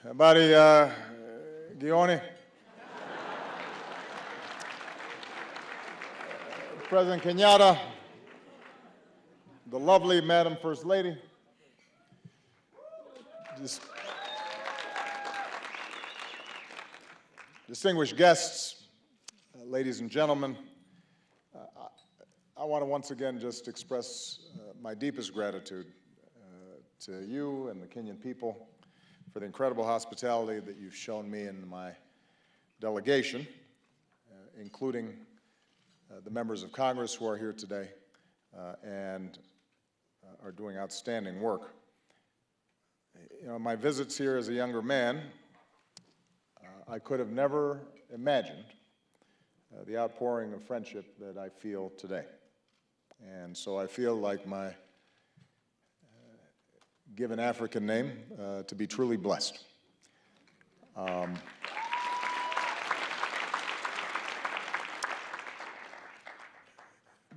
Habari Gioni. President Kenyatta, the lovely Madam First Lady, distinguished guests, ladies and gentlemen, I want to once again just express my deepest gratitude to you and the Kenyan people for the incredible hospitality that you've shown me and my delegation, including the members of Congress who are here today and are doing outstanding work. You know, my visits here as a younger man, I could have never imagined the outpouring of friendship that I feel today. And so I feel like my given African name to be truly blessed.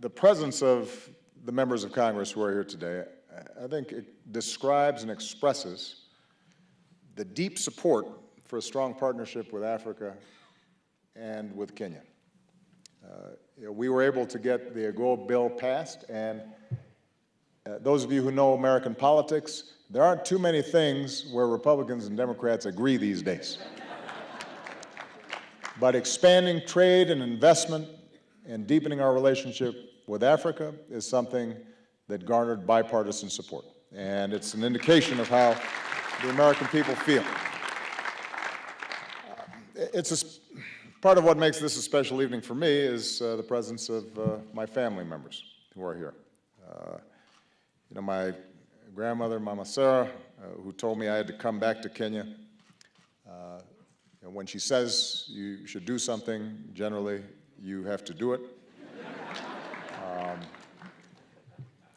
The presence of the members of Congress who are here today, I think it describes and expresses the deep support for a strong partnership with Africa and with Kenya. We were able to get the AGOA bill passed, and those of you who know American politics, there aren't too many things where Republicans and Democrats agree these days. But expanding trade and investment and deepening our relationship with Africa is something that garnered bipartisan support. And it's an indication of how the American people feel. Part of what makes this a special evening for me is the presence of my family members who are here. You know, my grandmother, Mama Sarah, who told me I had to come back to Kenya. When she says you should do something, generally you have to do it.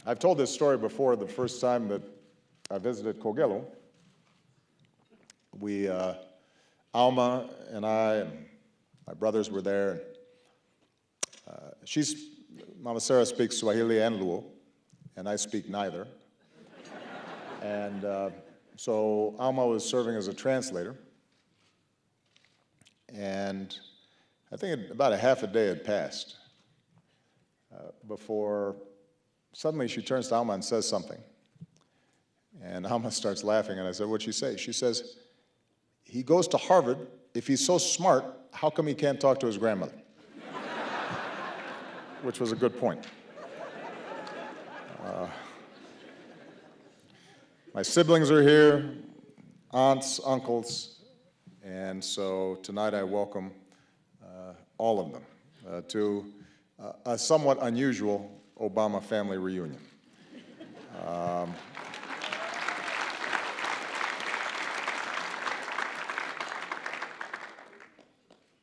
I've told this story before. The first time that I visited Kogelo, Alma and I and my brothers were there. Mama Sarah speaks Swahili and Luo, and I speak neither. And so Alma was serving as a translator. And I think about a half a day had passed before suddenly she turns to Alma and says something. And Alma starts laughing, and I said, "What'd she say?" She says, "He goes to Harvard. If he's so smart, how come he can't talk to his grandmother?" Which was a good point. My siblings are here, aunts, uncles, and so tonight I welcome all of them to a somewhat unusual Obama family reunion.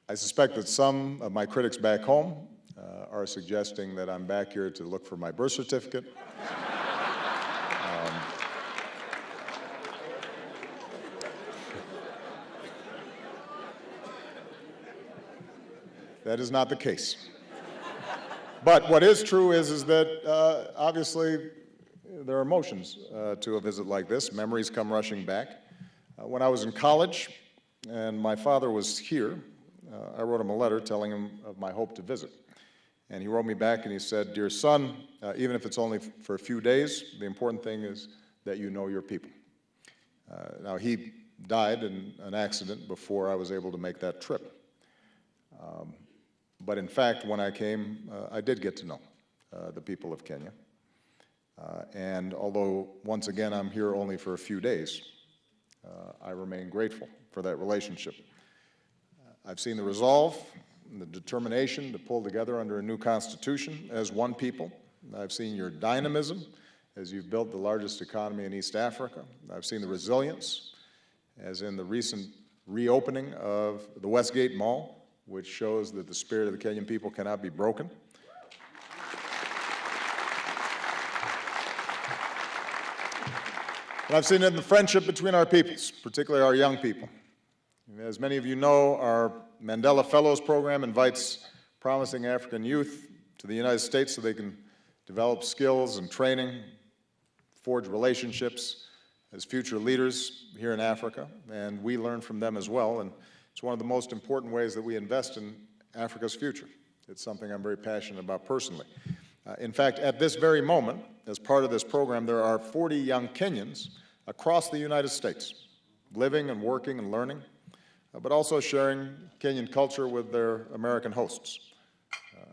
I suspect that some of my critics back home are suggesting that I'm back here to look for my birth certificate. That is not the case. But what is true is that obviously there are emotions to a visit like this. Memories come rushing back. When I was in college and my father was here, I wrote him a letter telling him of my hope to visit. And he wrote me back and he said, "Dear son, even if it's only for a few days, the important thing is that you know your people." Now, he died in an accident before I was able to make that trip. But in fact, when I came, I did get to know the people of Kenya. And although, once again, I'm here only for a few days, I remain grateful for that relationship. I've seen the resolve and the determination to pull together under a new constitution as one people. I've seen your dynamism as you've built the largest economy in East Africa. I've seen the resilience, as in the recent reopening of the Westgate Mall, which shows that the spirit of the Kenyan people cannot be broken. And I've seen it in the friendship between our peoples, particularly our young people. As many of you know, our Mandela Fellows program invites promising African youth to the United States so they can develop skills and training, forge relationships, as future leaders here in Africa, and we learn from them as well. And it's one of the most important ways that we invest in Africa's future. It's something I'm very passionate about personally. In fact, at this very moment, as part of this program, there are 40 young Kenyans across the United States, living and working and learning, but also sharing Kenyan culture with their American hosts.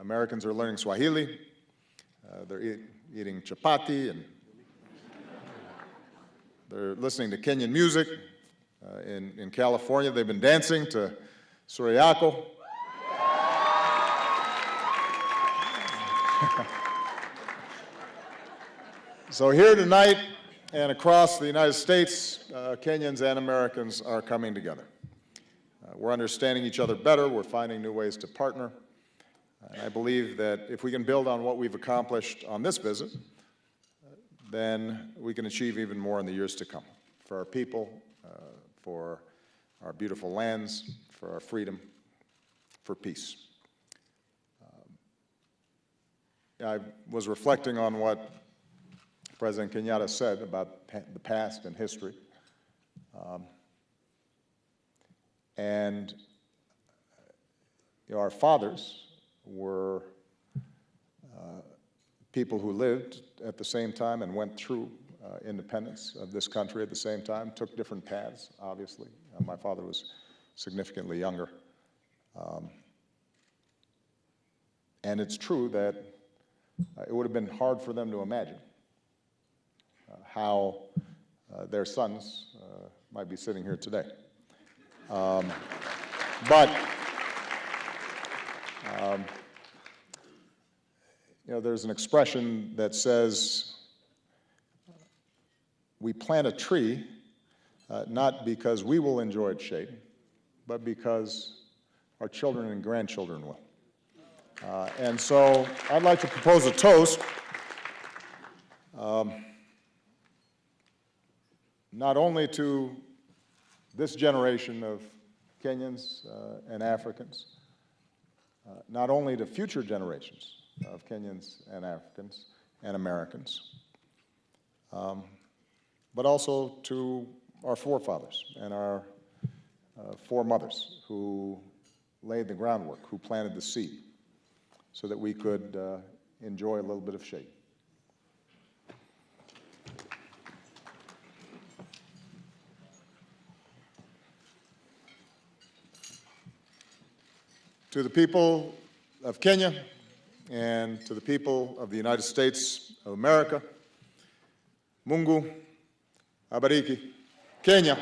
Americans are learning Swahili, they're eating chapati, and they're listening to Kenyan music. In California, they've been dancing to Suriako. So here tonight and across the United States, Kenyans and Americans are coming together. We're understanding each other better. We're finding new ways to partner. And I believe that if we can build on what we've accomplished on this visit, then we can achieve even more in the years to come for our people, for our beautiful lands, for our freedom, for peace. I was reflecting on what President Kenyatta said about the past and history. And our fathers were people who lived at the same time and went through independence of this country at the same time, took different paths, obviously. My father was significantly younger. And it's true that it would have been hard for them to imagine how their sons might be sitting here today. But there's an expression that says, we plant a tree not because we will enjoy its shade, but because our children and grandchildren will. And so I'd like to propose a toast, not only to this generation of Kenyans and Africans, not only to future generations of Kenyans and Africans and Americans, but also to our forefathers and our foremothers who laid the groundwork, who planted the seed, so that we could enjoy a little bit of shade. To the people of Kenya and to the people of the United States of America, Mungu abariki Kenya.